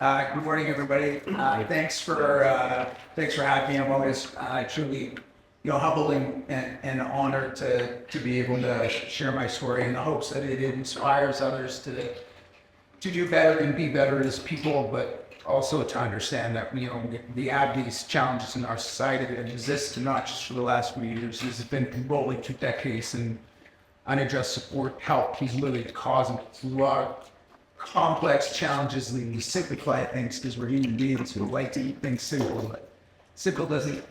Good morning, everybody. Thanks for having me. I'm always truly, humbled and honored to be able to share my story in the hopes that it inspires others to do better and be better as people, but also to understand that we have these challenges in our society that exist, not just for the last few years. This has been rolling 2 decades, and unaddressed support help is literally causing a lot of complex challenges. We simplify things because we're human beings who like to keep things simple, but simple doesn't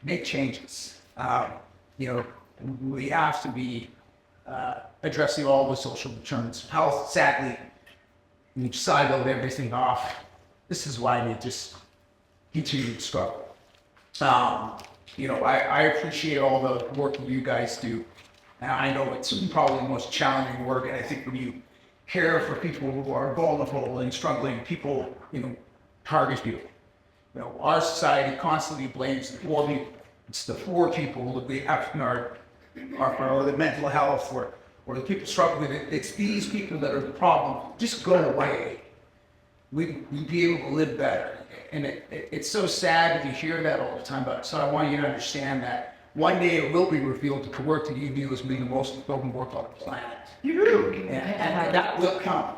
make changes. We have to be addressing all the social determinants of health. Sadly, we've siloed everything off. This is why we just continue to struggle. I appreciate all the work that you guys do. And I know it's probably the most challenging work, and I think when you care for people who are vulnerable and struggling, people, target you. Our society constantly blames the poor people. It's the poor people that we have in our the mental health or the people struggling with it. It's these people that are the problem. Just go away. We'd be able to live better. And it's so sad to hear that all the time, but so I want you to understand that one day it will be revealed that the work that you do is being the most important work on the planet. And that will come.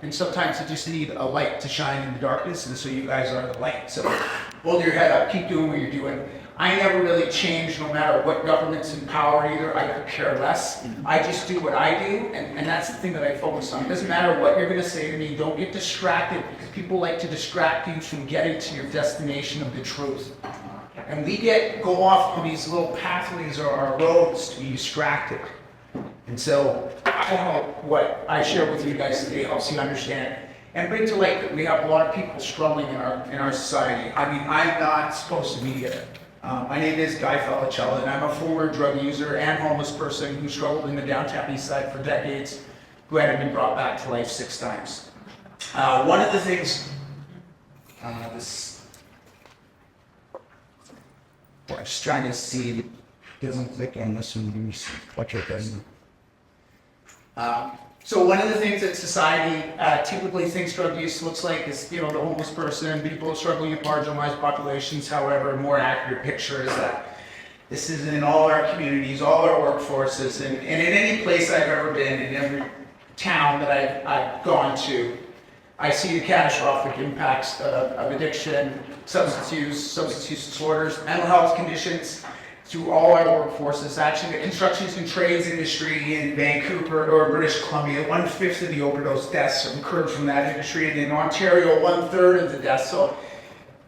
And sometimes you just need a light to shine in the darkness, and so you guys are the light. So hold your head up, keep doing what you're doing. I never really change no matter what government's in power either. I could care less. I just do what I do, and that's the thing that I focus on. It doesn't matter what you're going to say to me. Don't get distracted, because people like to distract you from getting to your destination of the truth. And we go off on these little pathways or our roads to be distracted. And so I hope what I share with you guys today helps you understand and bring to light that we have a lot of people struggling in our society. I mean, I'm not supposed to be here. My name is Guy Felicella, and I'm a former drug user and homeless person who struggled in the Downtown Eastside for decades, who had been brought back to life 6 times. One of the things, I'm just trying to see, it doesn't click on this one, what you're doing. So one of the things that society typically thinks drug use looks like is, the homeless person, people struggling in marginalized populations. However, a more accurate picture is that this is in all our communities, all our workforces, and in any place I've ever been, in every town that I've gone to, I see the catastrophic impacts of addiction, substance use disorders, mental health conditions, through all our workforces. Actually, the construction and trades industry in Vancouver or British Columbia, 1/5 of the overdose deaths have occurred from that industry, and in Ontario, 1/3 of the deaths. So,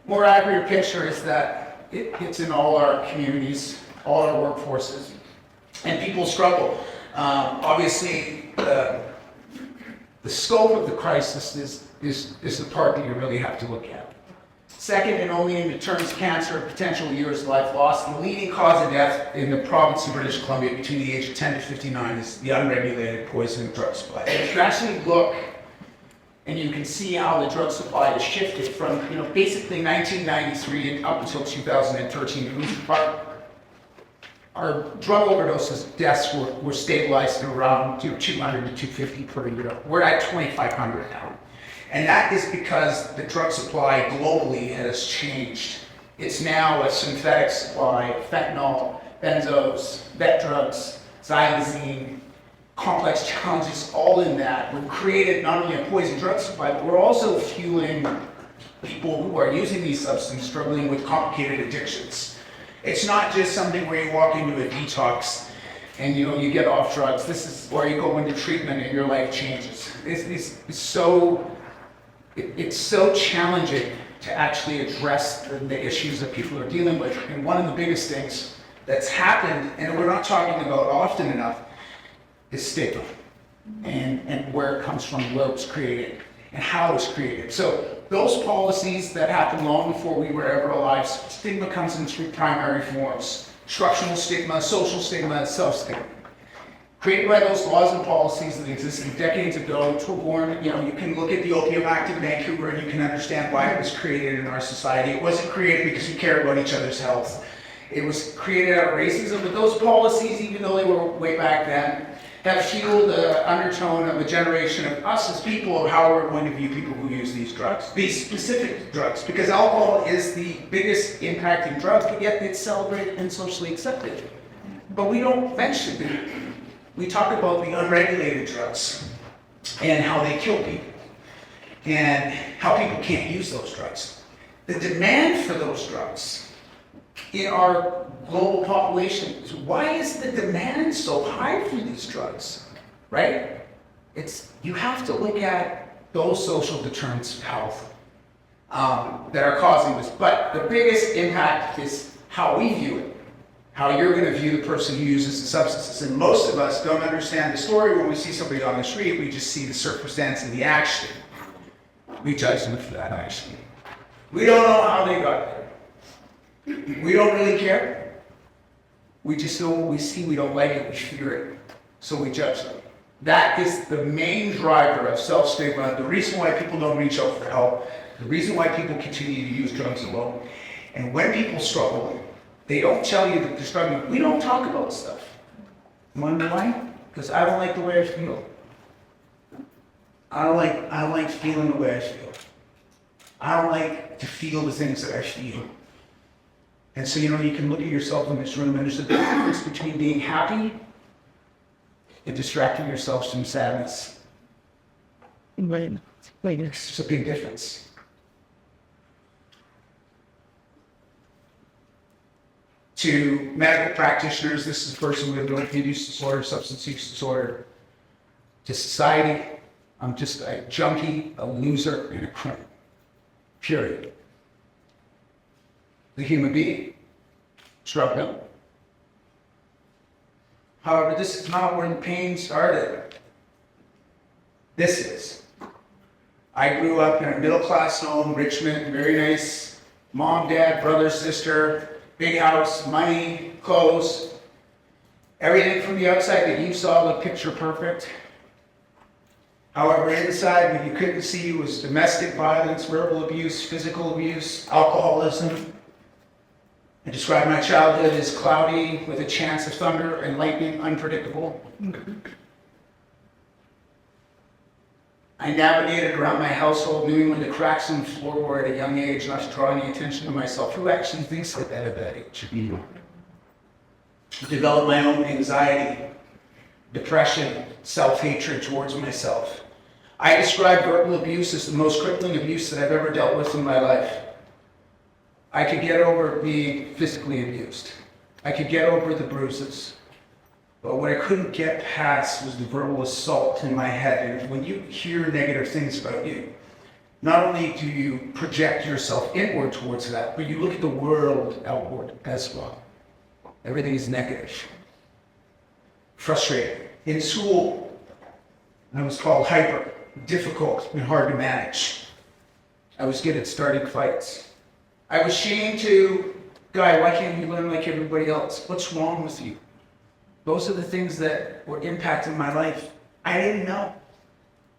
more accurate picture is that it's in all our communities, all our workforces, and people struggle. Obviously, the scope of the crisis is the part that you really have to look at. Second, and only in terms of cancer, potential years of life lost, the leading cause of death in the province of British Columbia between the age of 10 to 59 is the unregulated poison drug supply. And if you actually look, and you can see how the drug supply has shifted from, basically 1993 up until 2013, our drug overdoses deaths were stabilized at around 200 to 250 per year. We're at 2,500 now. And that is because the drug supply globally has changed. It's now a synthetic supply, fentanyl, benzos, vet drugs, xylazine, complex challenges, all in that. We've created not only a poison drug supply, but we're also fueling people who are using these substances struggling with complicated addictions. It's not just something where you walk into a detox and you get off drugs. This is where you go into treatment and your life changes. It's so challenging to actually address the issues that people are dealing with. And one of the biggest things that's happened, and we're not talking about often enough, is stigma. And where it comes from, where it was created, and how it was created. So those policies that happened long before we were ever alive, stigma comes in 3 primary forms: structural stigma, social stigma, and self-stigma. Created by those laws and policies that existed decades ago, you can look at the Opium Act in Vancouver and you can understand why it was created in our society. It wasn't created because we cared about each other's health. It was created out of racism, but those policies, even though they were way back then, have fueled the undertone of a generation of us as people of how we're going to view people who use these drugs, these specific drugs, because alcohol is the biggest impacting drug, but yet it's celebrated and socially accepted. But we don't mention it. We talk about the unregulated drugs and how they kill people and how people can't use those drugs. The demand for those drugs in our global population, why is the demand so high for these drugs, right? You have to look at those social deterrents of health that are causing this. But the biggest impact is how we view it, how you're going to view the person who uses the substances. And most of us don't understand the story. When we see somebody on the street, we just see the circumstance and the action. We judge them for that action. We don't know how they got there. We don't really care. We just know what we see, we don't like it, we fear it, so we judge them. That is the main driver of self-stigma, the reason why people don't reach out for help, the reason why people continue to use drugs alone. And when people struggle, they don't tell you that they're struggling. We don't talk about stuff. You want to know why? Because I don't like the way I feel. I don't like feeling the way I feel. I don't like to feel the things that I feel. And so, you can look at yourself in this room, and there's a big difference between being happy and distracting yourself from sadness. Right. There's a big difference. To medical practitioners, this is a person with opioid use disorder, substance use disorder. To society, I'm just a junkie, a loser, and a criminal. Period. The human being, struggling. However, this is not where the pain started. This is. I grew up in a middle-class home, Richmond, very nice. Mom, dad, brother, sister, big house, money, clothes. Everything from the outside that you saw looked picture perfect. However, inside, what you couldn't see was domestic violence, verbal abuse, physical abuse, alcoholism. I describe my childhood as cloudy with a chance of thunder and lightning, unpredictable. I navigated around my household, knowing when to crack some floorboard at a young age, not to draw any attention to myself. Who actually thinks like that at that age? Developed my own anxiety, depression, self-hatred towards myself. I describe verbal abuse as the most crippling abuse that I've ever dealt with in my life. I could get over being physically abused. I could get over the bruises. But what I couldn't get past was the verbal assault in my head. And when you hear negative things about you, not only do you project yourself inward towards that, but you look at the world outward as well. Everything is negative. Frustrated. In school, I was called hyper, difficult, and hard to manage. I was good at starting fights. I was shamed to, Guy, why can't you learn like everybody else? What's wrong with you? Those are the things that were impacting my life. I didn't know.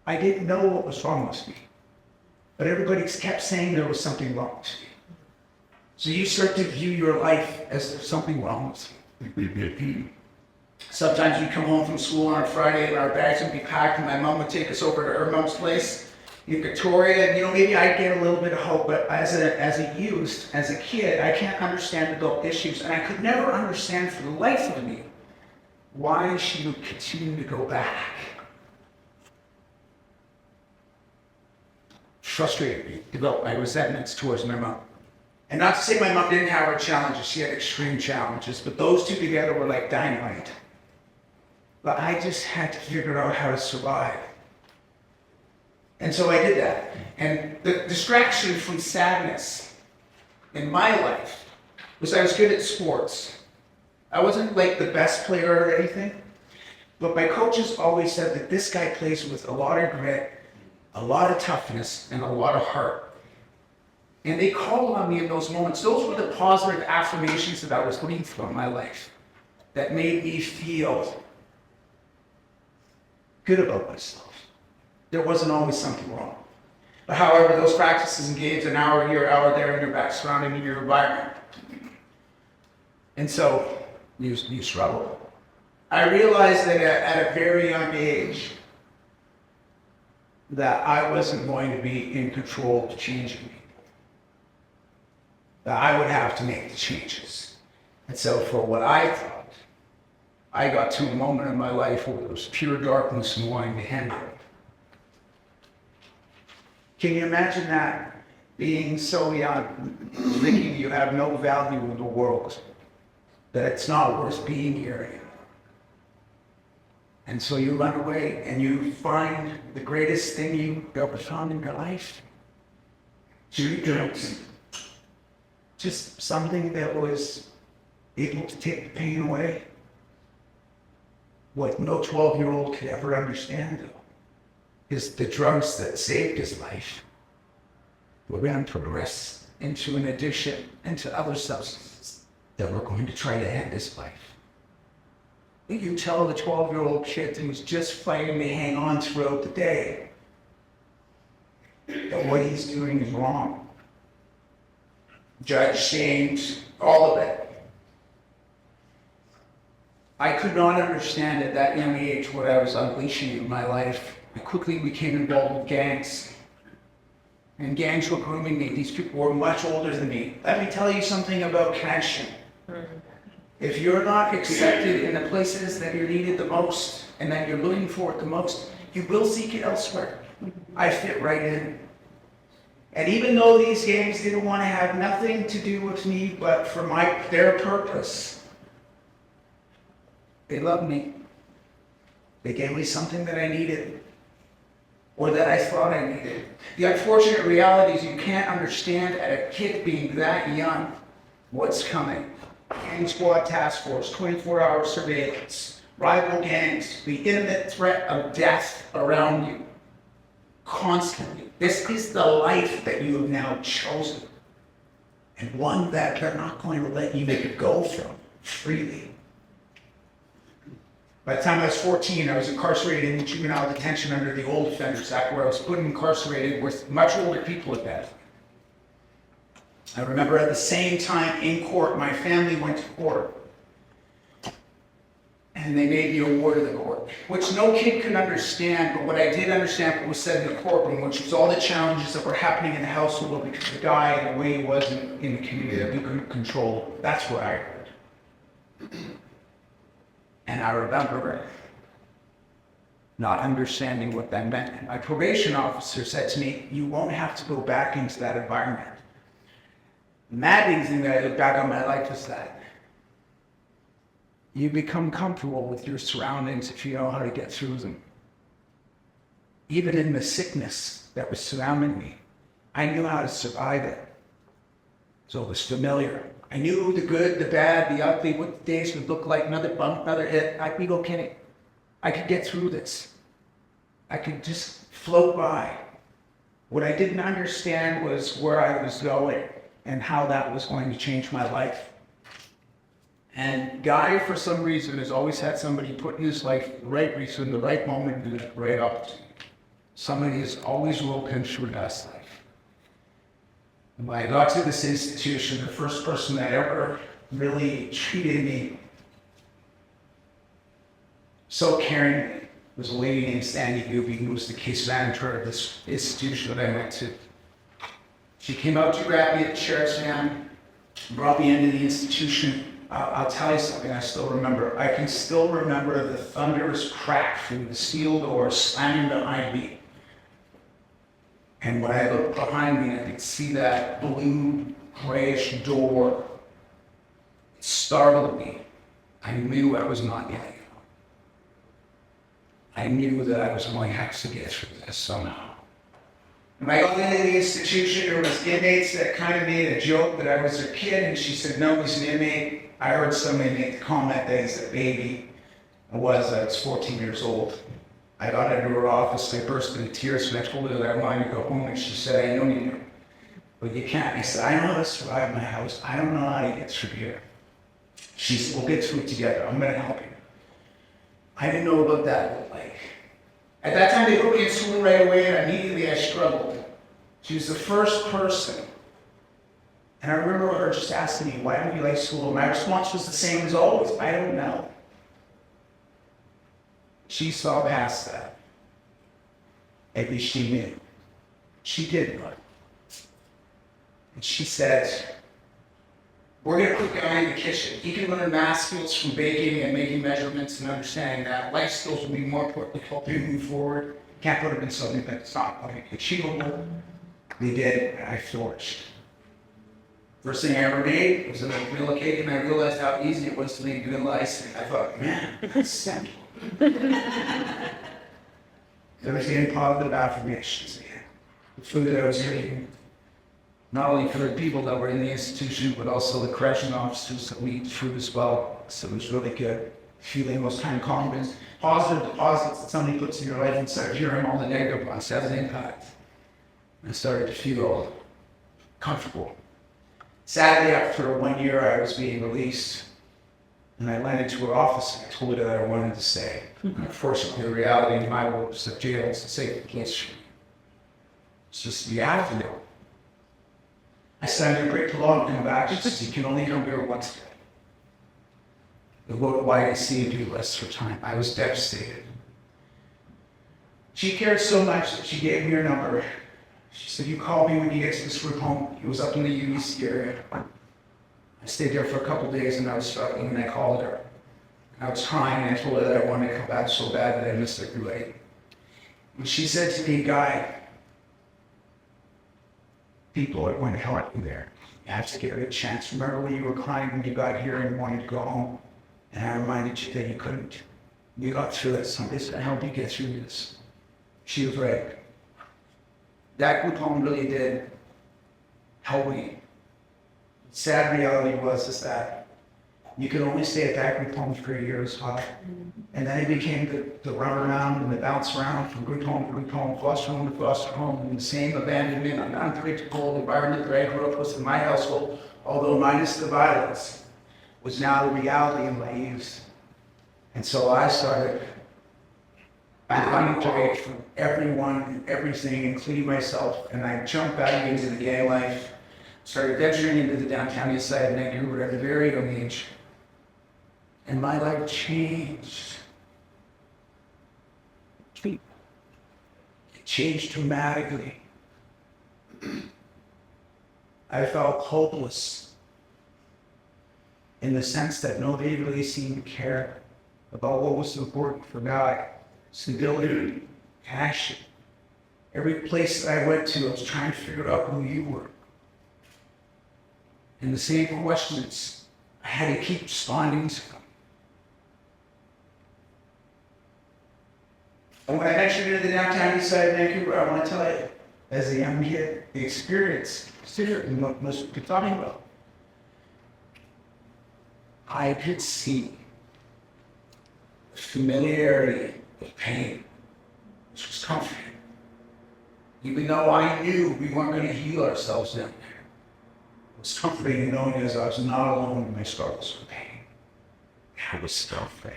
I didn't know what was wrong with me. But everybody kept saying there was something wrong with me. So you start to view your life as there's something wrong with you. Sometimes we'd come home from school on a Friday and our bags would be packed and my mom would take us over to her mom's place in Victoria, and maybe I'd get a little bit of hope, but as a kid, I can't understand adult issues, and I could never understand for the life of me why she would continue to go back. Frustrated me, developed my resentments towards my mom. And not to say my mom didn't have her challenges, she had extreme challenges, but those two together were like dynamite. But I just had to figure out how to survive. And so I did that. And the distraction from sadness in my life was I was good at sports. I wasn't like the best player or anything, but my coaches always said that this guy plays with a lot of grit, a lot of toughness, and a lot of heart. And they called on me in those moments. Those were the positive affirmations that I was looking for in my life that made me feel good about myself. There wasn't always something wrong. But however, those practices engaged an hour here, hour there, and you're back surrounding your environment. And so you struggle. I realized that at a very young age that I wasn't going to be in control of changing people. That I would have to make the changes. And so for what I thought, I got to a moment in my life where there was pure darkness and wanting to handle it. Can you imagine that? Being so young, thinking you have no value in the world, that it's not worth being here anymore. And so you run away and you find the greatest thing you ever found in your life. Drugs. Just something that was able to take the pain away. What no 12-year-old could ever understand, though, is the drugs that saved his life were going to progress into an addiction, into other substances that were going to try to end his life. You tell the 12-year-old kid who's just fighting to hang on throughout the day that what he's doing is wrong. Judge, shamed, all of it. I could not understand at that young age what I was unleashing in my life. I quickly became involved with gangs. And gangs were grooming me. These people were much older than me. Let me tell you something about connection. If you're not accepted in the places that you're needed the most and that you're looking for it the most, you will seek it elsewhere. I fit right in. And even though these gangs didn't want to have nothing to do with me but for their purpose, they loved me. They gave me something that I needed, or that I thought I needed. The unfortunate reality is you can't understand at a kid being that young what's coming. Gang squad task force, 24-hour surveillance, rival gangs, the imminent threat of death around you, constantly. This is the life that you have now chosen, and one that they're not going to let you go from freely. By the time I was 14, I was incarcerated in juvenile detention under the Old Offenders Act, where I was put incarcerated with much older people at that. I remember at the same time in court, my family went to court. And they made me a ward of the court, which no kid could understand, but what I did understand what was said in the courtroom, which was all the challenges that were happening in the household because the guy and the way he was in the community that we couldn't control. That's what I heard. And I remember not understanding what that meant. And my probation officer said to me, you won't have to go back into that environment. The madding thing that I look back on my life is that you become comfortable with your surroundings if you know how to get through them. Even in the sickness that was surrounding me, I knew how to survive it. So it was familiar. I knew the good, the bad, the ugly, what the days would look like, another bump, another hit. I'd be okay. I could get through this. I could just float by. What I didn't understand was where I was going and how that was going to change my life. And Guy, for some reason, has always had somebody put in his life the right reason, the right moment, and the right opportunity. Somebody has always roped him through God's life. And when I got to this institution, the first person that ever really treated me so caringly was a lady named Sandy Gooby, who was the case manager of this institution that I went to. She came out to grab me at the sheriff's van, brought me into the institution. I'll tell you something I still remember. I can still remember the thunderous crack from the steel door slamming behind me. And when I looked behind me, I could see that blue, grayish door. It startled me. I knew I was not getting out. I knew that I was going to have to get through this somehow. When I got into the institution, there was inmates that kind of made a joke that I was a kid, and she said, no, he's an inmate. I heard somebody make the comment that he's a baby. I was 14 years old. I got into her office, I burst into tears, and I told her that I wanted to go home, and she said, I know you do, but you can't. I said, I know how to survive my house. I don't know how to get through here. She said, we'll get through it together. I'm going to help you. I didn't know about that, but at that time they put me in school right away, and immediately I struggled. She was the first person. And I remember her just asking me, why don't you like school? My response was the same as always, I don't know. She saw past that. At least she knew. She did know. And she said, we're going to put Guy in the kitchen. He can learn math skills from baking and making measurements and understanding that. Life skills will be more important to help him move forward. Can't put him in something that's not achievable. They did, and I flourished. First thing I ever made was a vanilla cake, and I realized how easy it was to make vanilla icing. I thought, man, that's simple. I was getting positive affirmations again. The food that I was eating, not only for the people that were in the institution, but also the correction officers that we eat food as well. So it was really good. Feeling those kind of confidence, positive deposits that somebody puts in your life and start hearing all the negative ones, has an impact. I started to feel comfortable. Sadly, after 1 year, I was being released, and I went into her office and I told her that I wanted to stay. Unfortunately, the reality in my world was that jail is a safe place for me. It's just, you have to do it. I signed a break to law and come back. She says, you can only come here once a day. The vote why I see you do less for time. I was devastated. She cared so much that she gave me her number. She said, you call me when you get to this group home. It was up in the UBC area. I stayed there for a couple days and I was struggling and I called her. I was crying and I told her that I wanted to come back so bad that I missed her too late. And she said to me, Guy, people are going to help you there. You have to give it a chance. Remember when you were crying when you got here and wanted to go home? And I reminded you that you couldn't. You got through it. Somebody said, I help you get through this. She was right. That group home really did help me. The sad reality was that you could only stay at that group home for a year as well. And then it became the run around and the bounce around from group home to group home, foster home to foster home, and the same abandonment and unpredictable environment that I grew up with in my household, although minus the violence, was now the reality in my youth. And so I started running away from everyone and everything, including myself, and I jumped back into the gay life, started venturing into the Downtown Eastside of Vancouver at a very young age. And my life changed. It changed dramatically. I felt hopeless in the sense that nobody really seemed to care about what was important for Guy. Stability, passion. Every place that I went to, I was trying to figure out who you were. And the same questions, I had to keep responding to them. And when I ventured into the Downtown Eastside of Vancouver, I want to tell you, as a young kid, the experience, considering what most be talking about, I could see the familiarity of pain, which was comforting. Even though I knew we weren't going to heal ourselves down there, it was comforting knowing as I was not alone in my struggles with pain. I was still free.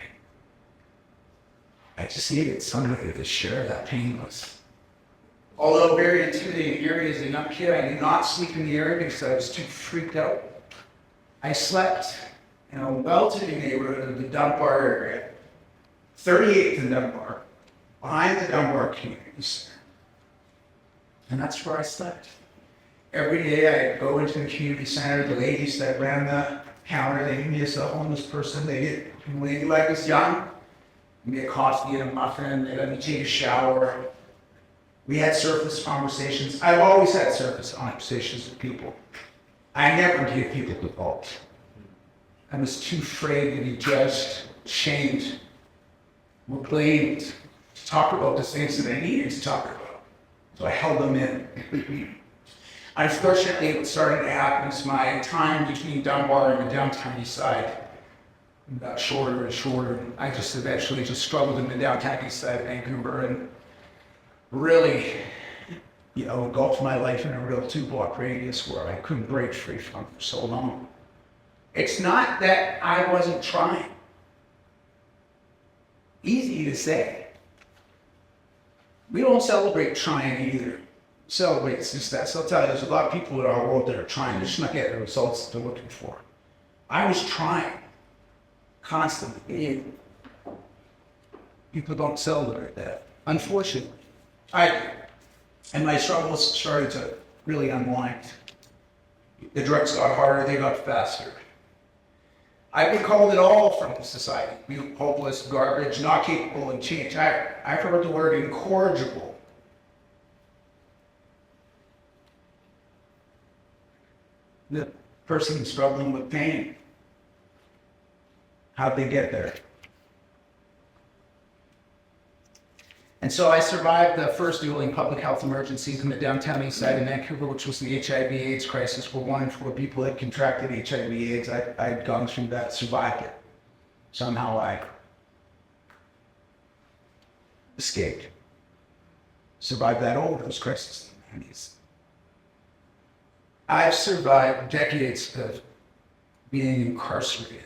I just needed somebody to share that pain with. Although very intimidating area as a young kid, I did not sleep in the area because I was too freaked out. I slept in a well-to-do neighborhood of the Dunbar area, 38th and Dunbar, behind the Dunbar Community Center. And that's where I slept. Every day I'd go into the community center, the ladies that ran the counter, they knew me as a homeless person. When I was young, give me a coffee and a muffin, they let me take a shower. We had surface conversations. I've always had surface conversations with people. I never gave people the fault. I was too afraid to be judged, shamed, or blamed to talk about the things that I needed to talk about. So I held them in. Unfortunately, what started to happen is my time between Dunbar and the Downtown Eastside got shorter and shorter. I just eventually struggled in the Downtown Eastside of Vancouver and really, engulfed my life in a real 2-block radius where I couldn't break free from for so long. It's not that I wasn't trying. Easy to say. We don't celebrate trying either. Celebrate success. I'll tell you, there's a lot of people in our world that are trying. They're just not getting the results they're looking for. I was trying constantly. People don't celebrate that, unfortunately. I do. And my struggles started to really unwind. The drugs got harder, they got faster. I've been called it all from society. You hopeless, garbage, not capable of change. I've heard the word incorrigible. The person struggling with pain. How'd they get there? And so I survived the first dueling public health emergencies in the Downtown Eastside in Vancouver, which was the HIV/AIDS crisis, where 1 in 4 people had contracted HIV/AIDS. I'd gone through that, survived it. Somehow I escaped. Survived that overdose crisis in the 90s. I've survived decades of being incarcerated.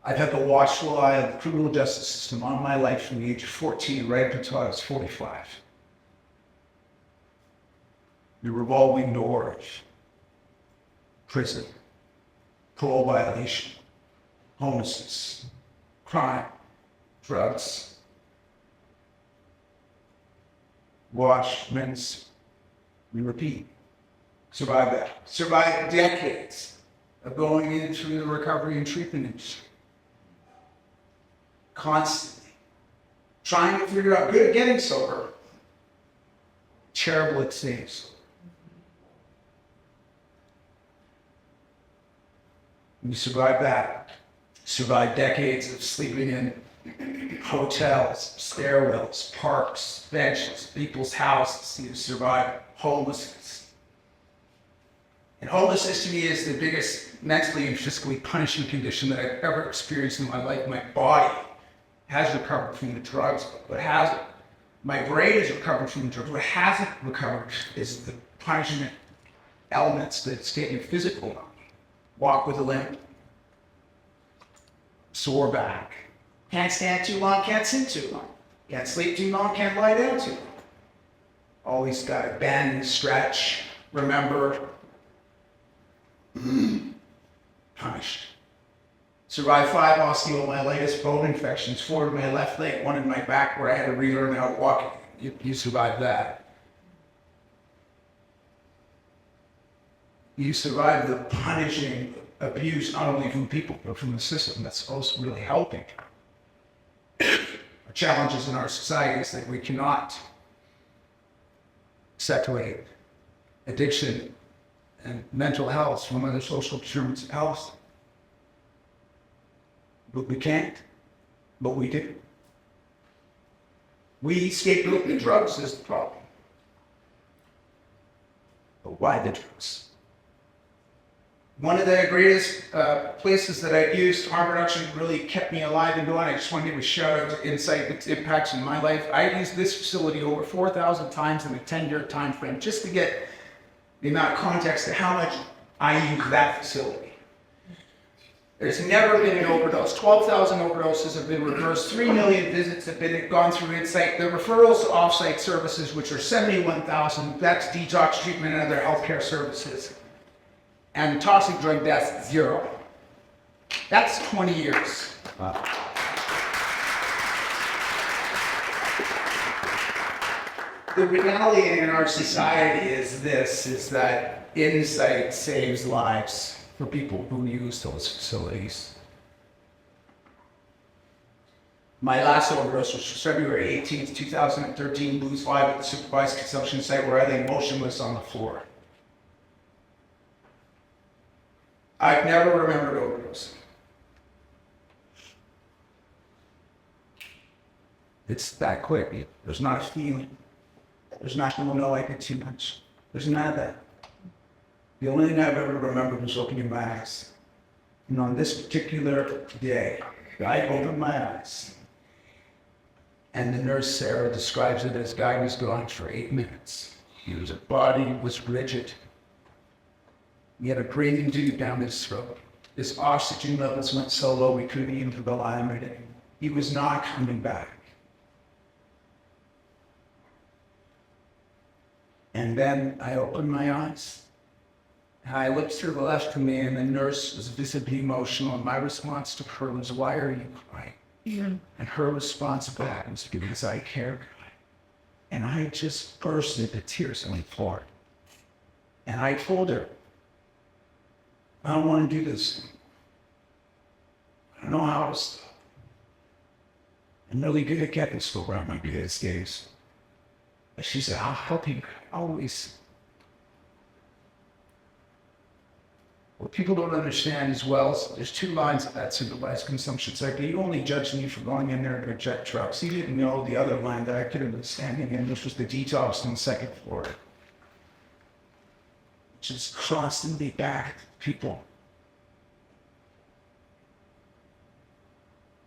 I've had the watchful eye of the criminal justice system on my life from the age of 14 right up until I was 45. The revolving doors, prison, parole violation, homelessness, crime, drugs, wash, rinse, and repeat. Survive that. Survive decades of going in through the recovery and treatment industry. Constantly trying to figure out, good at getting sober, terrible at staying sober. You survive that. Survive decades of sleeping in hotels, stairwells, parks, benches, people's houses. You survive homelessness. And homelessness to me is the biggest mentally and physically punishing condition that I've ever experienced in my life. My body has recovered from the drugs, but hasn't. My brain has recovered from the drugs. What hasn't recovered is the punishment elements that's getting physical. Walk with a limp, sore back, can't stand too long, can't sit too long, can't sleep too long, can't lie down too long. Always got to bend, stretch, remember, punished. Survived 5 osteomyelitis bone infections, 4 in my left leg, 1 in my back where I had to relearn how to walk. You survived that. You survived the punishing abuse, not only from people, but from the system that's supposed to really helping. Our challenges in our society is that we cannot separate addiction and mental health from other social determinants of health. But we can't, but we do. We scapegoat the drugs as the problem. But why the drugs? One of the greatest places that I've used harm reduction really kept me alive and going. I just want to give a shout out to Insight, its impacts in my life. I used this facility over 4,000 times in a 10-year time frame just to get the amount of context to how much I use that facility. There's never been an overdose. 12,000 overdoses have been reversed. 3 million visits have been gone through Insight. The referrals to off-site services, which are 71,000, that's detox treatment and other healthcare services. And toxic drug deaths, 0. That's 20 years. Wow. The reality in our society is this, is that Insight saves lives for people who use those facilities. My last overdose was February 18th, 2013, Blues 5 at the supervised consumption site where I lay motionless on the floor. I've never remembered overdosing. It's that quick. There's not a feeling. There's not, oh no, I did too much. There's none of that. The only thing I've ever remembered was opening my eyes. And on this particular day, I opened my eyes. And the nurse, Sarah, describes it as Guy was gone for 8 minutes. His body was rigid. He had a breathing tube down his throat. His oxygen levels went so low we couldn't even rely on it. He was not coming back. And then I opened my eyes. I looked to the left of me, and the nurse was visibly emotional, and my response to her was, "Why are you crying?" Yeah. And her response back was to give me this eye care. And I just burst into tears on the floor. And I told her, I don't want to do this. I don't know how to stop. I'm really good at getting still around my these days. But she said, I'll help you always. What people don't understand as well is there's two lines of that supervised consumption cycle. You only judged me for going in there to jet trucks. You didn't know the other line that I could have been standing in, which was the detox on the second floor. Just constantly back people.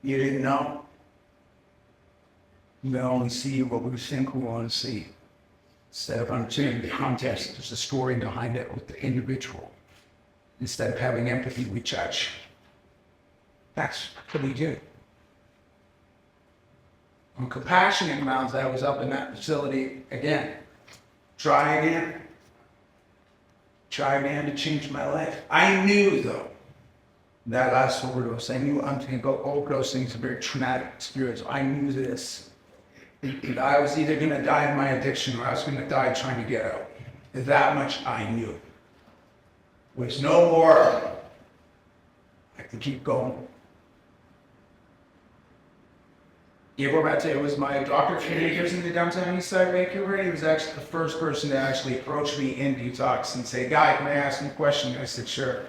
You didn't know. We only see what we think we want to see. Instead of understanding the context, there's a story behind it with the individual. Instead of having empathy, we judge. That's what we do. On compassionate grounds, I was up in that facility again. Try again to change my life. I knew, though, that last overdose, I knew I'm going to go overdose things, a very traumatic experience. I knew this. And I was either going to die of my addiction or I was going to die trying to get out. That much I knew. There's no more. I can keep going. Gabriel Mate was my doctor for 8 years in the Downtown Eastside, Vancouver. He was actually the first person to actually approach me in detox and say, Guy, can I ask you a question? I said, sure.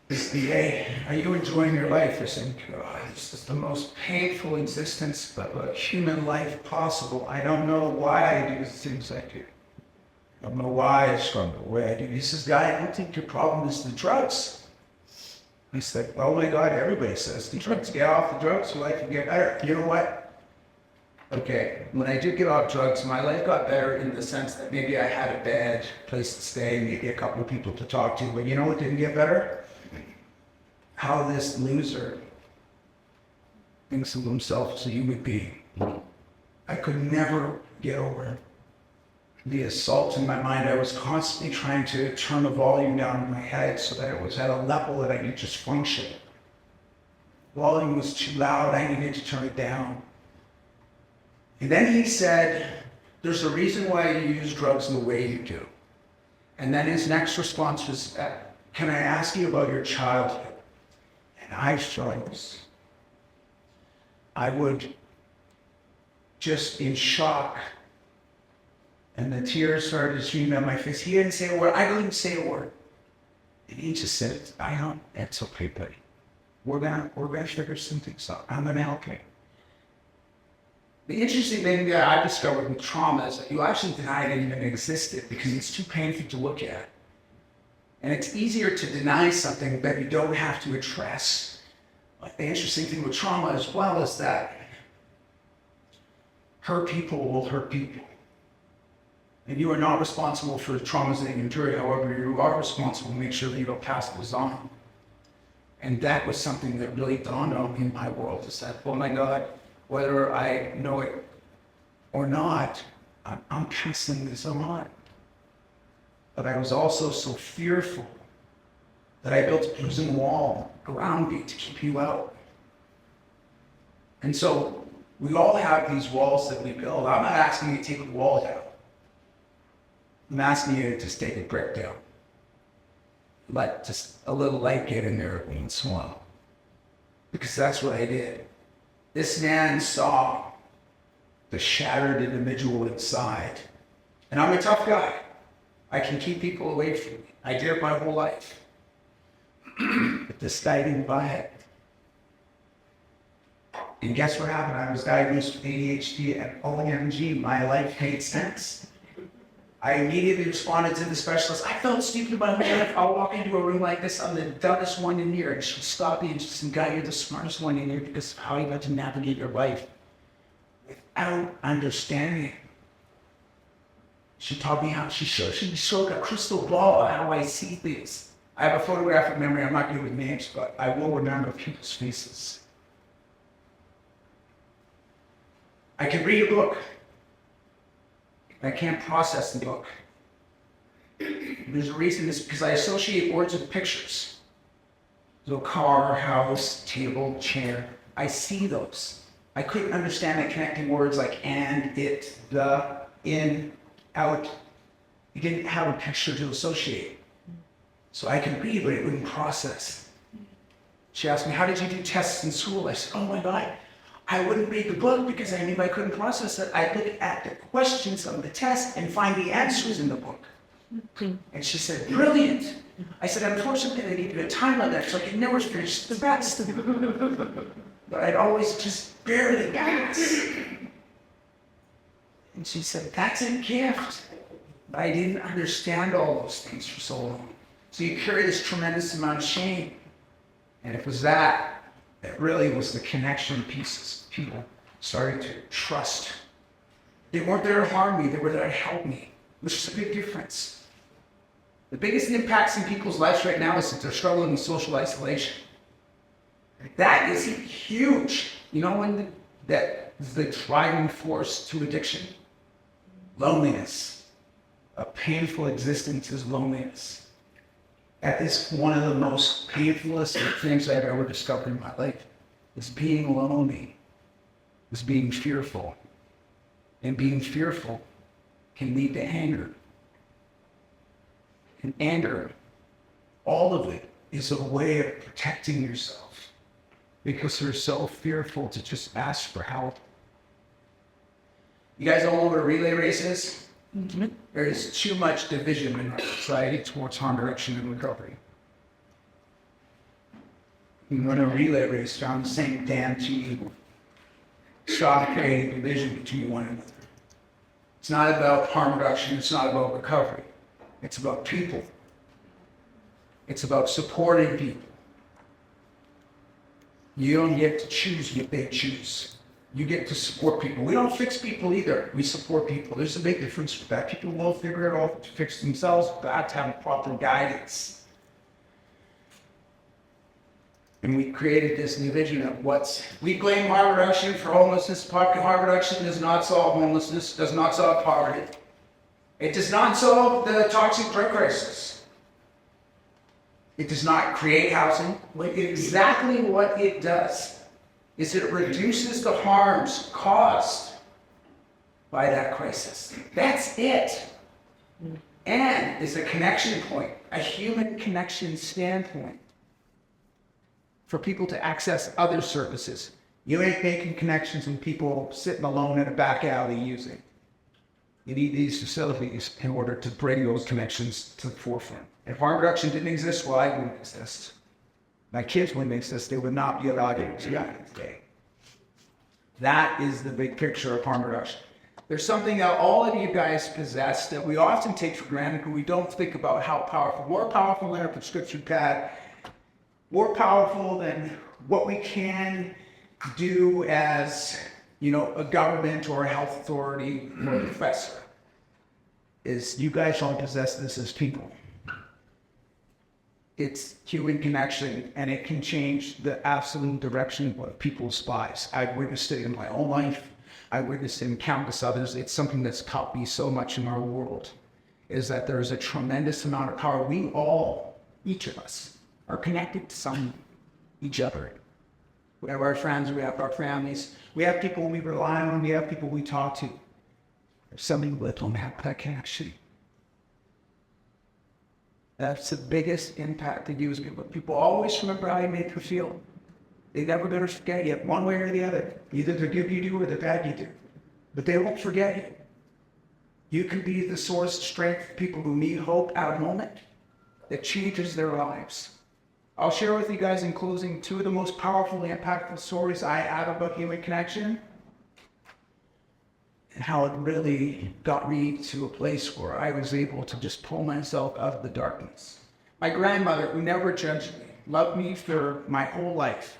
This DA, are you enjoying your life? I said, God, this is the most painful existence of a human life possible. I don't know why I do the things I do. I don't know why I struggle the way I do. He says, Guy, I don't think your problem is the drugs. I said, oh my God, everybody says the drugs. Get off the drugs so life can get better. You know what? Okay, when I did get off drugs, my life got better in the sense that maybe I had a bad place to stay, maybe a couple of people to talk to, but you know what didn't get better? How this loser thinks of himself as a human being. I could never get over the assault in my mind. I was constantly trying to turn the volume down in my head so that it was at a level that I could just function. Volume was too loud, I needed to turn it down. And then he said, there's a reason why you use drugs in the way you do. And then his next response was, can I ask you about your childhood? And I froze. I would just in shock. And the tears started streaming down my face. He didn't say a word. I didn't say a word. And he just said, I don't, it's okay, buddy. We're gonna figure some things out. I'm gonna help you. The interesting thing that I discovered with trauma is that you actually deny it even existed because it's too painful to look at. And it's easier to deny something that you don't have to address. But the interesting thing with trauma as well is that hurt people will hurt people. And you are not responsible for the traumas that you endured. However, you are responsible to make sure that you don't pass those on. And that was something that really dawned on me in my world, is that, oh my God, whether I know it or not, I'm passing this on. But I was also so fearful that I built a prison wall around me to keep you out. And so we all have these walls that we build. I'm not asking you to take the wall down. I'm asking you to just take a brick down. Let just a little light get in there every once in a while. Because that's what I did. This man saw the shattered individual inside. And I'm a tough guy. I can keep people away from me. I did it my whole life. But this guy didn't buy it. And guess what happened? I was diagnosed with ADHD and OMG, my life made sense. I immediately responded to the specialist. I felt stupid about my life. I'll walk into a room like this. I'm the dumbest one in here. And she'll stop me and just say, Guy, you're the smartest one in here because of how you got to navigate your life without understanding. She taught me how she showed a crystal ball of how I see things. I have a photographic memory. I'm not good with names, but I will remember people's faces. I can read a book. I can't process the book. There's a reason. It's because I associate words with pictures. So car, house, table, chair. I see those. I couldn't understand the connecting words like and, it, the, in, out. It didn't have a picture to associate. So I could read, but it wouldn't process. She asked me, how did you do tests in school? I said, oh my God, I wouldn't read the book because I knew I couldn't process it. I'd look at the questions of the test and find the answers in the book. And she said, brilliant. I said, unfortunately, they gave you a time on that, so I could never finish the rest. But I'd always just barely pass. And she said, that's a gift. But I didn't understand all those things for so long. So you carry this tremendous amount of shame. And it was that really was the connection pieces. People started to trust. They weren't there to harm me, they were there to help me. Which is a big difference. The biggest impacts in people's lives right now is that they're struggling with social isolation. That is huge. You know when that is the driving force to addiction? Loneliness. A painful existence is loneliness. That is one of the most painfulest things I've ever discovered in my life. Is being lonely. Is being fearful. And being fearful can lead to anger. And anger, all of it, is a way of protecting yourself because you're so fearful to just ask for help. You guys all know what a relay race is? Mm-hmm. There is too much division in our society towards harm reduction and recovery. You run a relay race around the same damn team. Stop creating division between one another. It's not about harm reduction, it's not about recovery. It's about people. It's about supporting people. You don't get to choose, they choose. You get to support people. We don't fix people either. We support people. There's a big difference with that. People will figure it out to fix themselves, but that's having proper guidance. And we created this new vision of we blame harm reduction for homelessness. Harm reduction does not solve homelessness, does not solve poverty. It does not solve the toxic drug crisis. It does not create housing. Exactly what it does is it reduces the harms caused by that crisis. That's it. And is a connection point, a human connection standpoint for people to access other services. You ain't making connections with people sitting alone in a back alley using. You need these facilities in order to bring those connections to the forefront. If harm reduction didn't exist, well, I wouldn't exist. My kids wouldn't exist. They would not be allowed to exist today. That is the big picture of harm reduction. There's something that all of you guys possess that we often take for granted and we don't think about how powerful. More powerful than a prescription pad. More powerful than what we can do as a government or a health authority or a professor, is you guys don't possess this as people. It's human connection, and it can change the absolute direction of people's lives. I've witnessed it in my own life. I witnessed it in countless others. It's something that's taught me so much in our world, is that there's a tremendous amount of power. We all, each of us, are connected to each other. We have our friends, we have our families, we have people we rely on, we have people we talk to. There's some people that don't have that connection. That's the biggest impact they do is people always remember how you made them feel. They never gonna forget you, one way or the other. Either the good you do or the bad you do. But they won't forget you. You can be the source of strength for people who need hope at a moment that changes their lives. I'll share with you guys in closing 2 of the most powerful and impactful stories I have about human connection and how it really got me to a place where I was able to just pull myself out of the darkness. My grandmother, who never judged me, loved me for my whole life.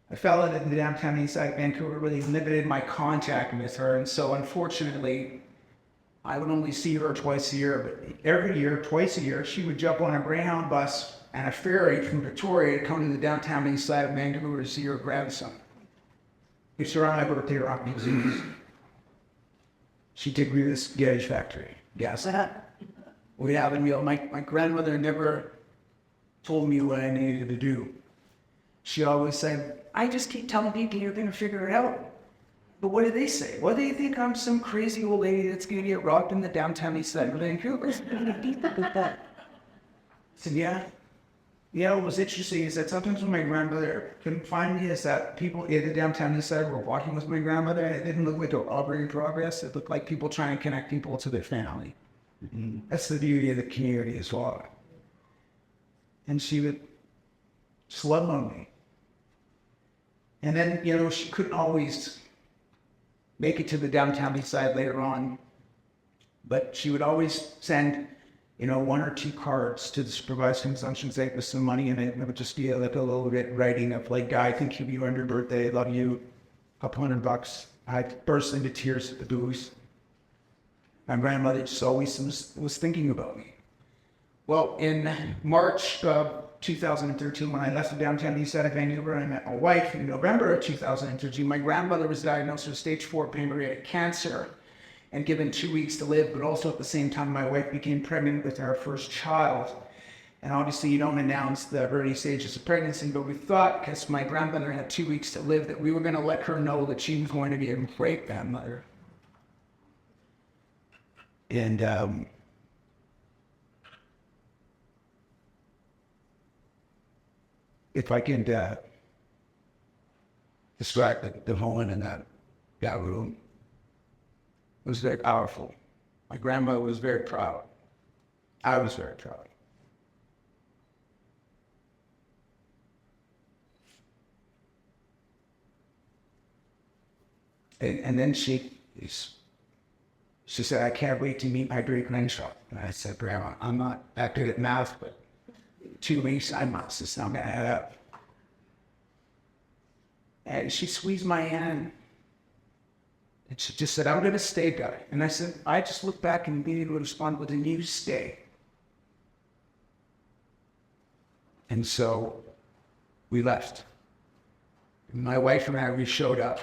I fell into the Downtown Eastside, Vancouver, really limited my contact with her, and so unfortunately, I would only see her twice a year, but every year, twice a year, she would jump on a Greyhound bus and a ferry from Victoria to come to the Downtown Eastside of Vancouver to see her grandson. It's around my birthday rock museums. She took me to this garage factory. Gas. We have a meal. My grandmother never told me what I needed to do. she always said, I just keep telling people you're going to figure it out. But what do they say? Well, they think I'm some crazy old lady that's going to get rocked in the Downtown Eastside of Vancouver. I said, yeah. Yeah, what was interesting is that sometimes when my grandmother couldn't find me, is that people in the Downtown Eastside were walking with my grandmother, and it didn't look like a robbery in progress. It looked like people trying to connect people to their family. That's the beauty of the community as well. And she would slug on me. And then, you know, she couldn't always make it to the Downtown Eastside later on, but she would always send, you know, 1 or 2 cards to the supervised consumption site with some money in it, and it would just be like a little bit writing of like, Guy, thank you for your birthday, love you, $200. I burst into tears at the booze. My grandmother just always was thinking about me. Well, in March of 2013, when I left the Downtown Eastside of Vancouver, I met my wife. In November of 2013, my grandmother was diagnosed with stage 4 pancreatic cancer and given 2 weeks to live, but also at the same time, my wife became pregnant with our first child. And obviously, you don't announce the early stages of pregnancy, but we thought, because my grandmother had 2 weeks to live, that we were going to let her know that she was going to be a great grandmother. And if I can describe the moment in that room, it was very powerful. My grandmother was very proud. I was very proud. And then she said, I can't wait to meet my great grandchild. And I said, Grandma, I'm not that good at math, but 2 weeks, I must. It's not going to add up. And she squeezed my hand. And she just said, I'm going to stay, Guy. And I said, I just looked back and immediately responded with, and you stay. And so we left. My wife and I, we showed up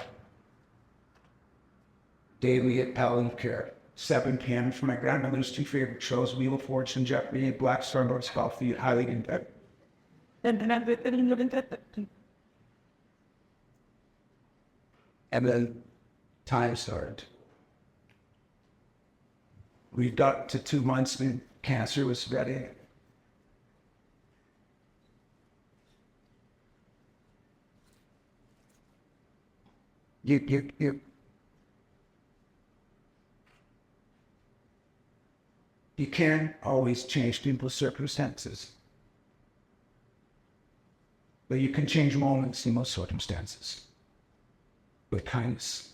daily at Palliative Care, 7 p.m. for my grandmother's 2 favorite shows, Wheel of Fortune, Jeopardy, and Black Star North Coffee, highly impact. And then time started. We got to 2 months when cancer was spreading. You can't always change people's circumstances, but you can change moments in most circumstances with kindness.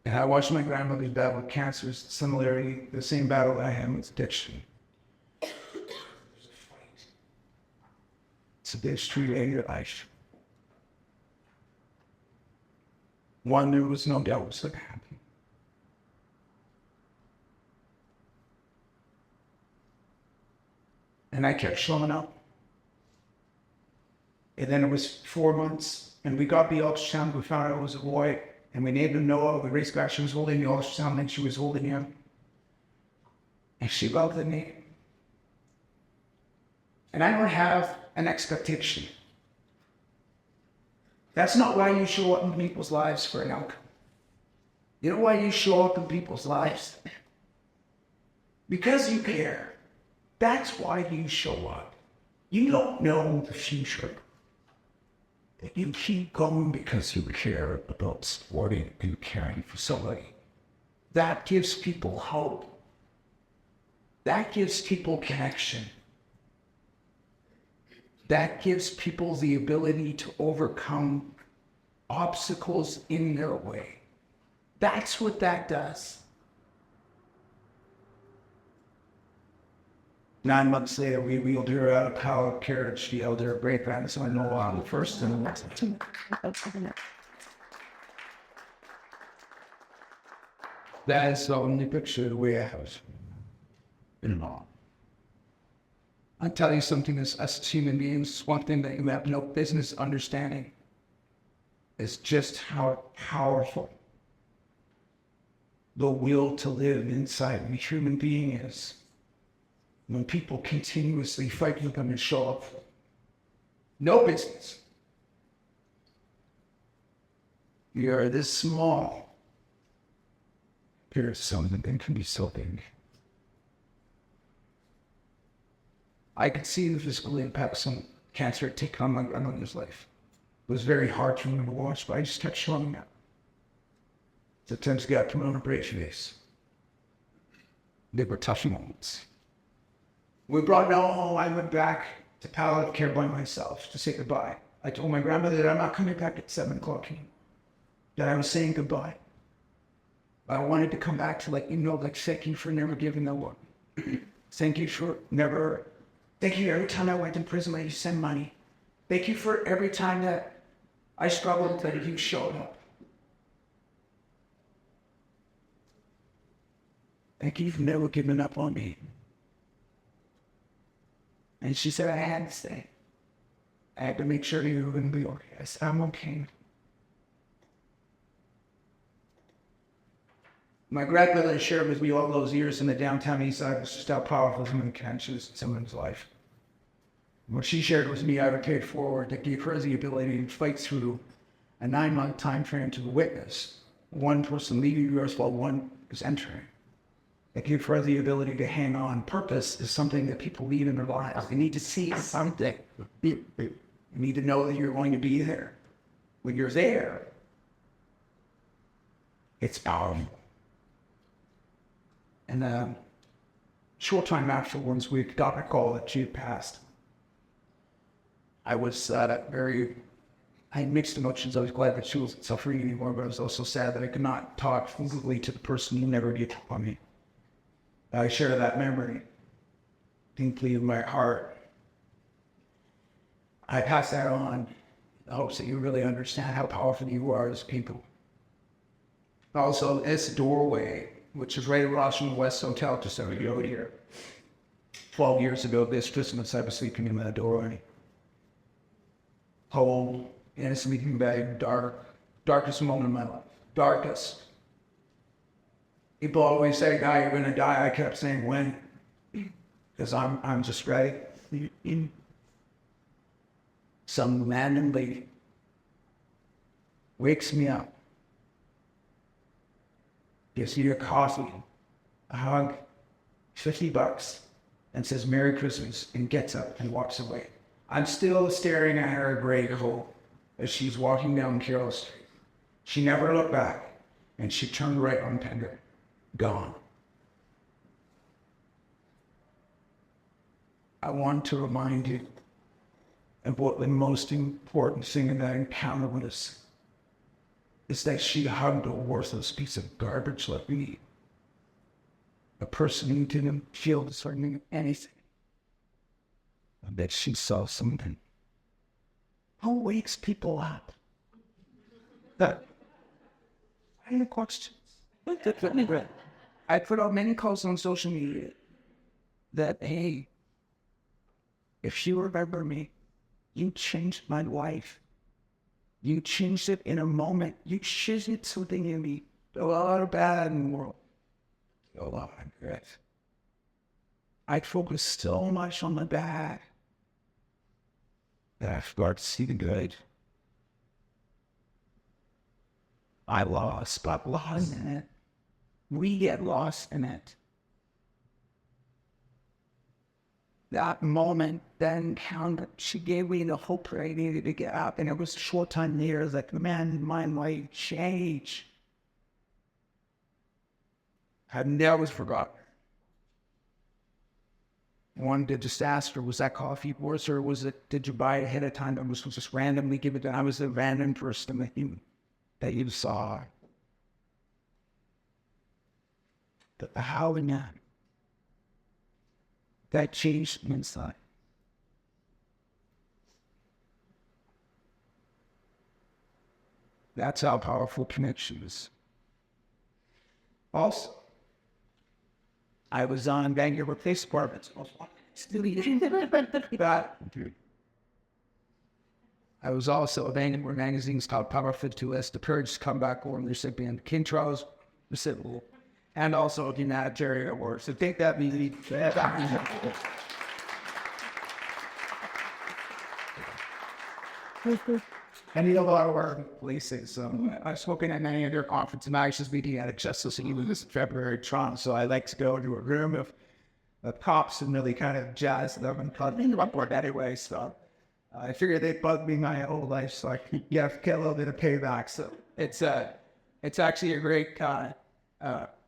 And I watched my grandmother's battle with cancer, similarly, the same battle I had with addiction. It's a bitch true in your life. One, there was no doubt was going to happen. And I kept showing up. And then it was 4 months, and we got the ultrasound. We found out it was a boy, and we named him Noah. We raced back. She was holding the ultrasound, and she was holding him. And she loved the name. And I don't have an expectation. That's not why you show up in people's lives for an outcome. You know why you show up in people's lives? Because you care. That's why you show up. You don't know the future. But you keep going because you care about supporting and caring for somebody. That gives people hope. That gives people connection. That gives people the ability to overcome obstacles in their way. That's what that does. 9 months later, we wheeled her out of power carriage. She held her great grandson Noah the first and the second. That is the only picture of the way I was in law. I'll tell you something, as us human beings, one thing that you have no business understanding is just how powerful the will to live inside of a human being is. when people continuously fight with them and show up. No business. You're this small. Here's something that can be so big. I could see the physical impact some cancer had taken on my grandmother's life. It was very hard for me to watch, but I just kept showing up. Sometimes got put on a brave face. They were tough moments. We brought it all home. I went back to palliative care by myself to say goodbye. I told my grandmother that I'm not coming back at 7 o'clock anymore, that I was saying goodbye. But I wanted to come back to let you know, like, thank you for never giving up. Thank you for never, thank you every time I went to prison that you sent money. Thank you for every time that I struggled that you showed up. Thank you for never giving up on me. And she said I had to stay. I had to make sure you were going to be okay. I said, I'm okay. My grandmother shared with me all those years in the Downtown Eastside was just how powerful human connection is in someone's life. What she shared with me, I would pay it forward that gave her the ability to fight through a 9-month time frame to witness one person leaving yours while one is entering. That gave her the ability to hang on. Purpose is something that people need in their lives. They need to see something. You need to know that you're going to be there. When you're there, it's powerful. And a short time afterwards, we got a call that she had passed. I was I had mixed emotions. I was glad that she wasn't suffering anymore, but I was also sad that I could not talk physically to the person who never did on me. I share that memory deeply in my heart. I pass that on in the hopes that you really understand how powerful you are as people. Also, this doorway, which is right across from the West Hotel, just over here. 12 years ago this Christmas, I was sleeping in that doorway. Cold, in a sleeping bag, darkest moment of my life. Darkest. People always say, Guy, you're going to die. I kept saying, when? Because I'm just ready. Some random lady wakes me up, gives me a coffee, a hug, $50, and says, Merry Christmas, and gets up and walks away. I'm still staring at her gray hole as she's walking down Carroll Street. She never looked back, and she turned right on Pender. Gone. I want to remind you of what the most important thing in that encounter was, is that she hugged a worthless piece of garbage like me. A person who didn't feel discerning of anything. And that she saw something. Who wakes people up? That. I have questions. I put out many calls on social media that, hey, if you remember me, you changed my life. You changed it in a moment. You changed something in me. A lot of bad in the world. A lot of good. I focused so much on the bad that I forgot to see the good. I lost, but lost in it. We get lost in it. That moment, that encounter, she gave me the hope that I needed to get up. And it was a short time there, like, man, my life changed. I've never forgotten. One, the disaster, was that coffee worse, or was it, did you buy it ahead of time? I was just randomly given it. I was a random person that you saw. But how and that changed me inside. That's how powerful connection is. Also, I was on Vancouver Police Department. I was also a Vancouver magazines called Powerful to Us, the Purge Comeback War recipient, King Charles recipient. and also a humanitarian award. So take that, BZ. And you know, a lot of our places. I've spoken at many of their conferences, and I was just meeting at a CHCC this February in Toronto. So I like to go to a room of cops and really kind of jazz them and cut me up board anyway. So I figured they'd bug me my whole life, so I could get a little bit of payback. So it's actually a great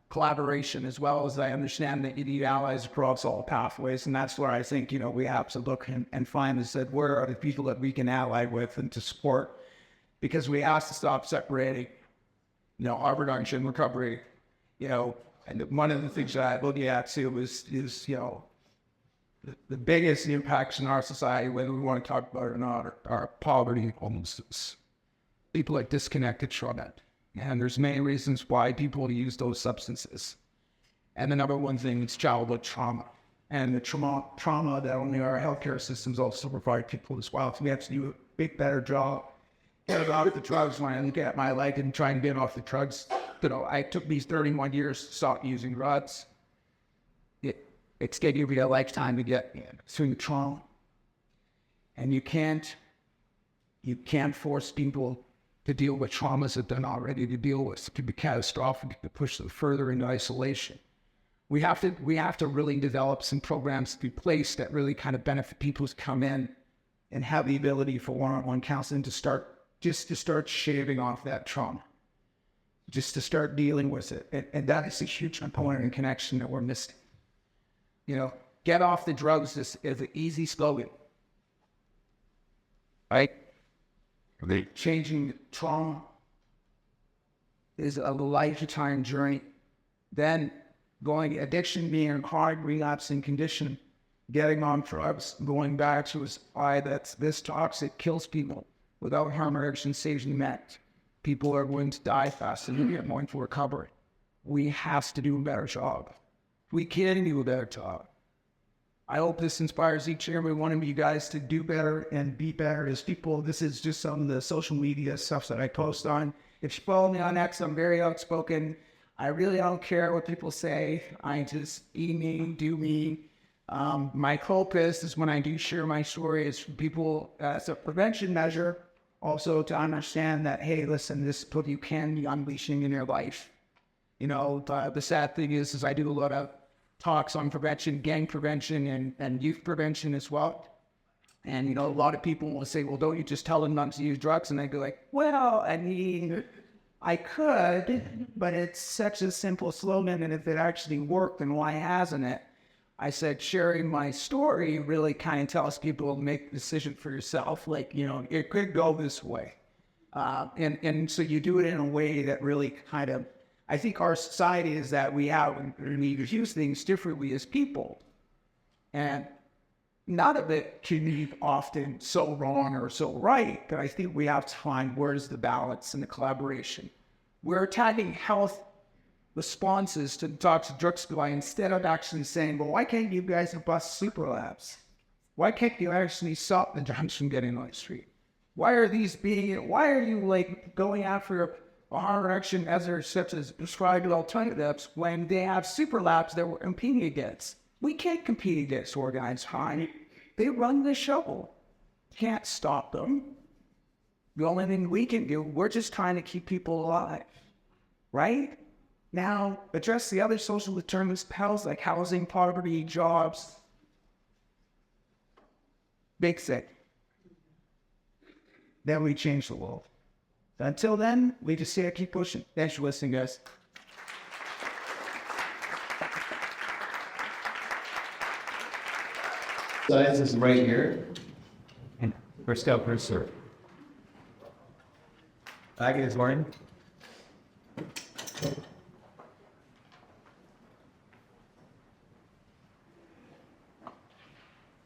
collaboration, as well as I understand that you need allies across all pathways, and that's where I think, you know, we have to look and find is that where are the people that we can ally with and to support, because we have to stop separating, you know, overdose and recovery, you know. And one of the things that I look at too is you know, the biggest impacts in our society, whether we want to talk about it or not, are poverty and homelessness. People are disconnected from it. And there's many reasons why people use those substances. And the number one thing is childhood trauma. And the trauma that only our healthcare systems also provide people as well. So we have to do a big, better job. Get off the drugs. When I look at my life and try and get off the drugs, you know, it took me 31 years to stop using drugs. It's taking me a lifetime to get through the trauma. And you can't force people to deal with traumas that they're not ready to deal with. It could be catastrophic to push them further into isolation. We have to really develop some programs to be placed that really kind of benefit people who come in and have the ability for one-on-one counseling to start shaving off that trauma, just to start dealing with it. And that is a huge component and connection that we're missing. You know, get off the drugs is an easy slogan, right? Changing trauma is a lifetime journey. Then going addiction being a chronic relapsing condition, getting on drugs, going back to a supply that's this toxic, kills people without harm reduction safety met. People are going to die fast and they're going to recovery. We have to do a better job. We can do a better job. I hope this inspires each and every one of you guys to do better and be better as people. This is just some of the social media stuff that I post on. If you follow me on X, I'm very outspoken. I really don't care what people say. I just be me, do me. My hope is when I do share my story is for people as a prevention measure, also to understand that, hey, listen, this is what you can be unleashing in your life. You know, the sad thing is I do a lot of talks on prevention, gang prevention, and youth prevention as well. And, you know, a lot of people will say, well, don't you just tell them not to use drugs? And I go like, well, I mean, I could, but it's such a simple slogan. And if it actually worked, then why hasn't it? I said, sharing my story really kind of tells people to make the decision for yourself. Like, you know, it could go this way. And so you do it in a way that really kind of, I think our society is that we use things differently as people. And none of it can be often so wrong or so right, but I think we have to find where's the balance and the collaboration. We're attacking health responses to the toxic drug supply instead of actually saying, well, why can't you guys bust super labs? Why can't you actually stop the drugs from getting on the street? Why are you like going after a harm reduction measures such as prescribed alternatives when they have super labs that we're competing against? We can't compete against organized crime. They run the show. Can't stop them. The only thing we can do, we're just trying to keep people alive, right? Now, address the other social determinants of health like housing, poverty, jobs. Big thing. Then we change the world. Until then, we just say keep pushing. Thanks for listening, guys. Size is right here. And first out, first serve. Back this morning.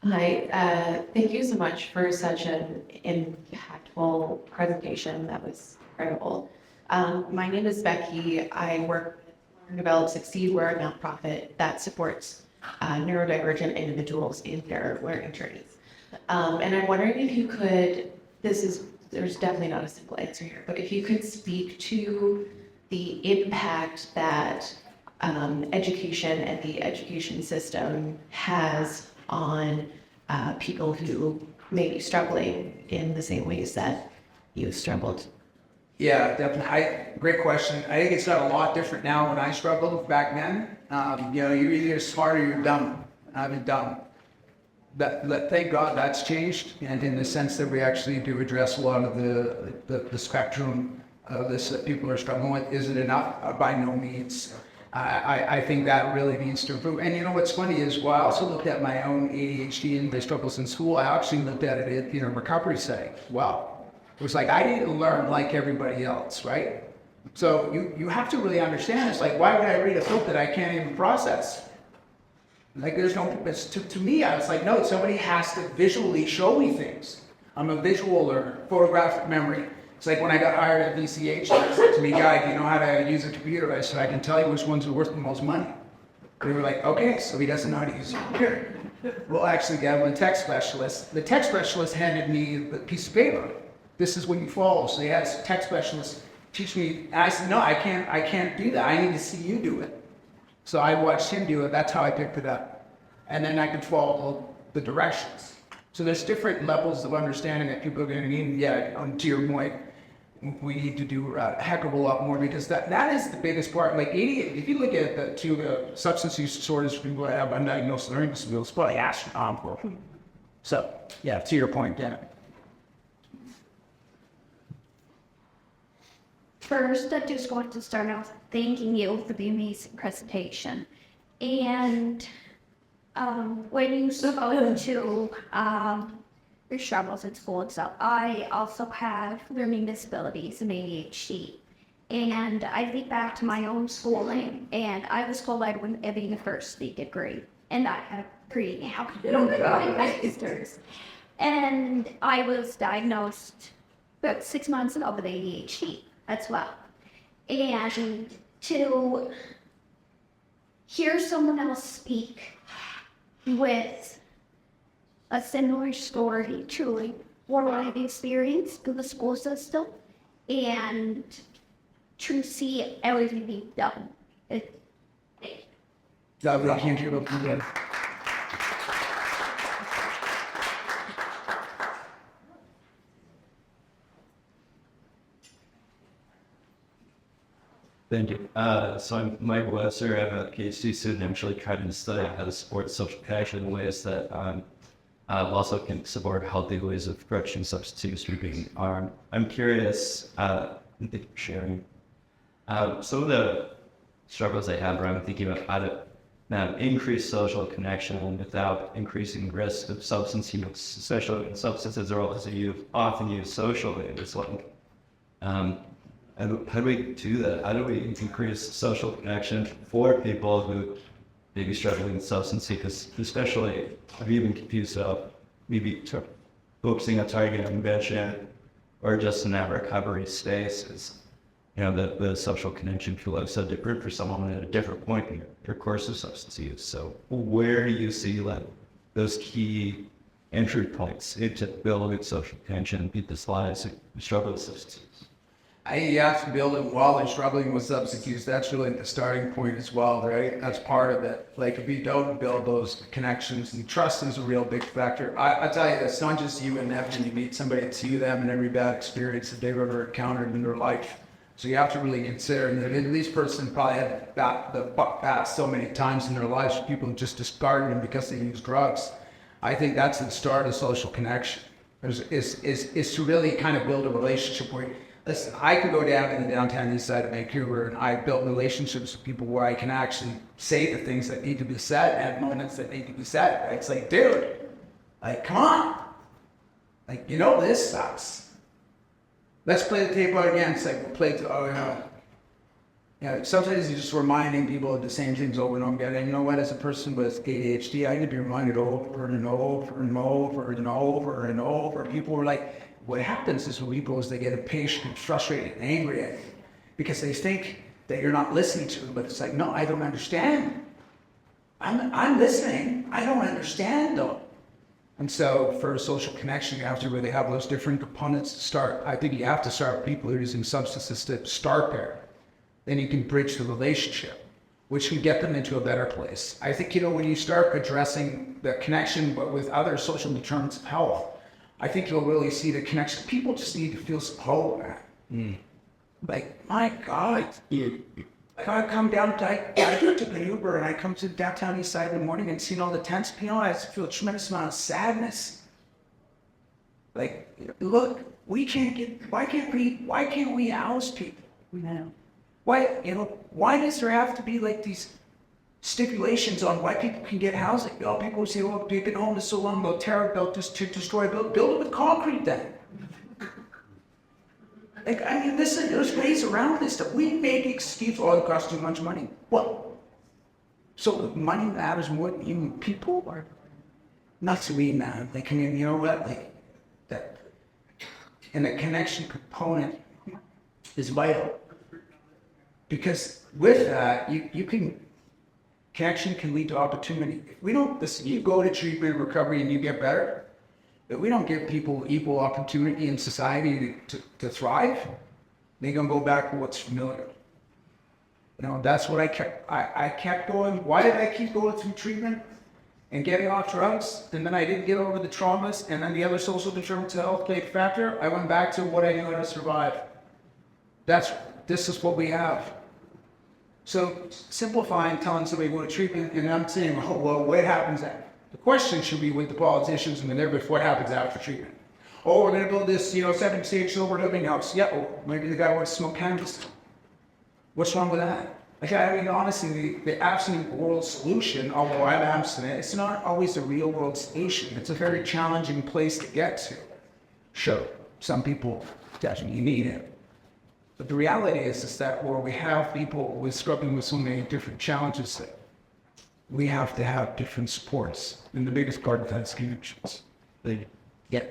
Hi, thank you so much for such an impactful presentation. That was incredible. My name is Becky. I work with Learn, Develop, Succeed. We're a nonprofit that supports neurodivergent individuals in their learning journeys. And I'm wondering if you could, there's definitely not a simple answer here, but if you could speak to the impact that education and the education system has on people who may be struggling in the same ways that you struggled? Yeah, definitely. Great question. I think it's not a lot different now when I struggled back then. You're either smart or you're dumb. I've been dumb. Thank God that's changed, and in the sense that we actually do address a lot of the spectrum of this that people are struggling with. Is it enough? By no means. I think that really needs to improve. And what's funny is, while I also looked at my own ADHD and the struggles in school, I actually looked at it in a recovery setting. Wow. It was like I didn't learn like everybody else, right? So you have to really understand. It's like, why would I read a book that I can't even process? Like, there's no, to me, I was like, no, somebody has to visually show me things. I'm a visual learner, photographic memory. It's like when I got hired at VCH, they said to me, Guy, do you know how to use a computer? I said, I can tell you which ones are worth the most money. They were like, okay, so he doesn't know how to use a computer. Well, actually, got one tech specialist. The tech specialist handed me the piece of paper. This is when you follow. So he had a tech specialist teach me, and I said, no, I can't do that. I need to see you do it. So I watched him do it. That's how I picked it up. And then I could follow the directions. So there's different levels of understanding that people are going to need. Yeah, to your point, we need to do a heck of a lot more, because that is the biggest part. Like if you look at the substance use disorders, people that have undiagnosed learning disabilities, probably astronomical. So yeah, to your point, Dan. First, I'm just going to start out thanking you for the amazing presentation. And when you spoke to your struggles in school and stuff, I also have learning disabilities and ADHD. And I think back to my own schooling, and I was told I wouldn't have a university degree. And I have three now. And I was diagnosed about 6 months ago with ADHD as well. And to hear someone else speak with a similar story, truly, what I've experienced through the school system, and to see everything being done. Thank you. So I'm Mike Webster. I'm a PhD student. I'm actually trying to study how to support social connection in ways that also can support healthy ways of approaching substance use. I'm curious, thank you for sharing. Some of the struggles I have around thinking about how to increase social connection without increasing risk of substance use, especially when substances are also often used socially. It's like, and how do we do that? How do we increase social connection for people who may be struggling with substance use, especially, I've even confused maybe focusing on targeted intervention or just in that recovery space. The social connection feels so different for someone at a different point in their course of substance use. So where do you see those key entry points into building social connection and people's lives who struggle with substance use? You have to build it while they're struggling with substance use. That's really the starting point as well, right? That's part of it. Like, if you don't build those connections, and trust is a real big factor. I tell you, it's not just you and them, and you meet somebody that's you, them, and every bad experience that they've ever encountered in their life. So you have to really consider that this person probably had the buck passed so many times in their lives, people just discarded them because they use drugs. I think that's the start of social connection, is to really kind of build a relationship where, listen, I could go down in the Downtown Eastside of Vancouver, and I built relationships with people where I can actually say the things that need to be said at moments that need to be said. Right? It's like, dude, like, come on. Like, this sucks. Let's play the tape out again. It's like, sometimes you're just reminding people of the same things over and over again. And you know what? As a person with ADHD, I need to be reminded over and over and over and over and over. People were like, what happens is with people is they get impatient and frustrated and angry at you because they think that you're not listening to them. But it's like, no, I don't understand. I'm listening. I don't understand though. And so for a social connection, you have to really have those different components to start. I think you have to start with people who are using substances to start there. Then you can bridge the relationship. which can get them into a better place. I think, when you start addressing the connection, but with other social determinants of health, I think you'll really see the connection. People just need to feel supported. Like, my God, like I come down, I took an Uber and I come to Downtown Eastside in the morning and seeing all the tents, I feel a tremendous amount of sadness. Like, look, why can't we house people? Why does there have to be like these stipulations on why people can get housing? People say, oh, they've been homeless so long, they'll tear it, they'll just destroy it, build it with concrete then. Like, there's ways around this stuff. We make excuses, it costs too much money. Well, so money matters more than even people? Or not to me, man. Like, you know what? Like, that, and the connection component is vital. Because with that, connection can lead to opportunity. If we don't, you go to treatment and recovery and you get better, but we don't give people equal opportunity in society to thrive, they're gonna go back to what's familiar. That's what I kept going. Why did I keep going through treatment and getting off drugs? And then I didn't get over the traumas and then the other social determinants of health played a factor. I went back to what I knew how to survive. This is what we have. So simplifying, telling somebody go to treatment, and I'm saying, oh, well, what happens after? The question should be with the politicians and the neighbors, what happens after treatment? Oh, we're going to build this, 7-stage sober living house. Yeah, well, maybe the guy wants to smoke cannabis. What's wrong with that? Like, honestly, the absolute world solution, although I'm abstinent, it's not always a real world solution. It's a very challenging place to get to. Sure, some people definitely need it. But the reality is that where we have people struggling with so many different challenges, we have to have different supports. And the biggest part of that is connections. Yeah.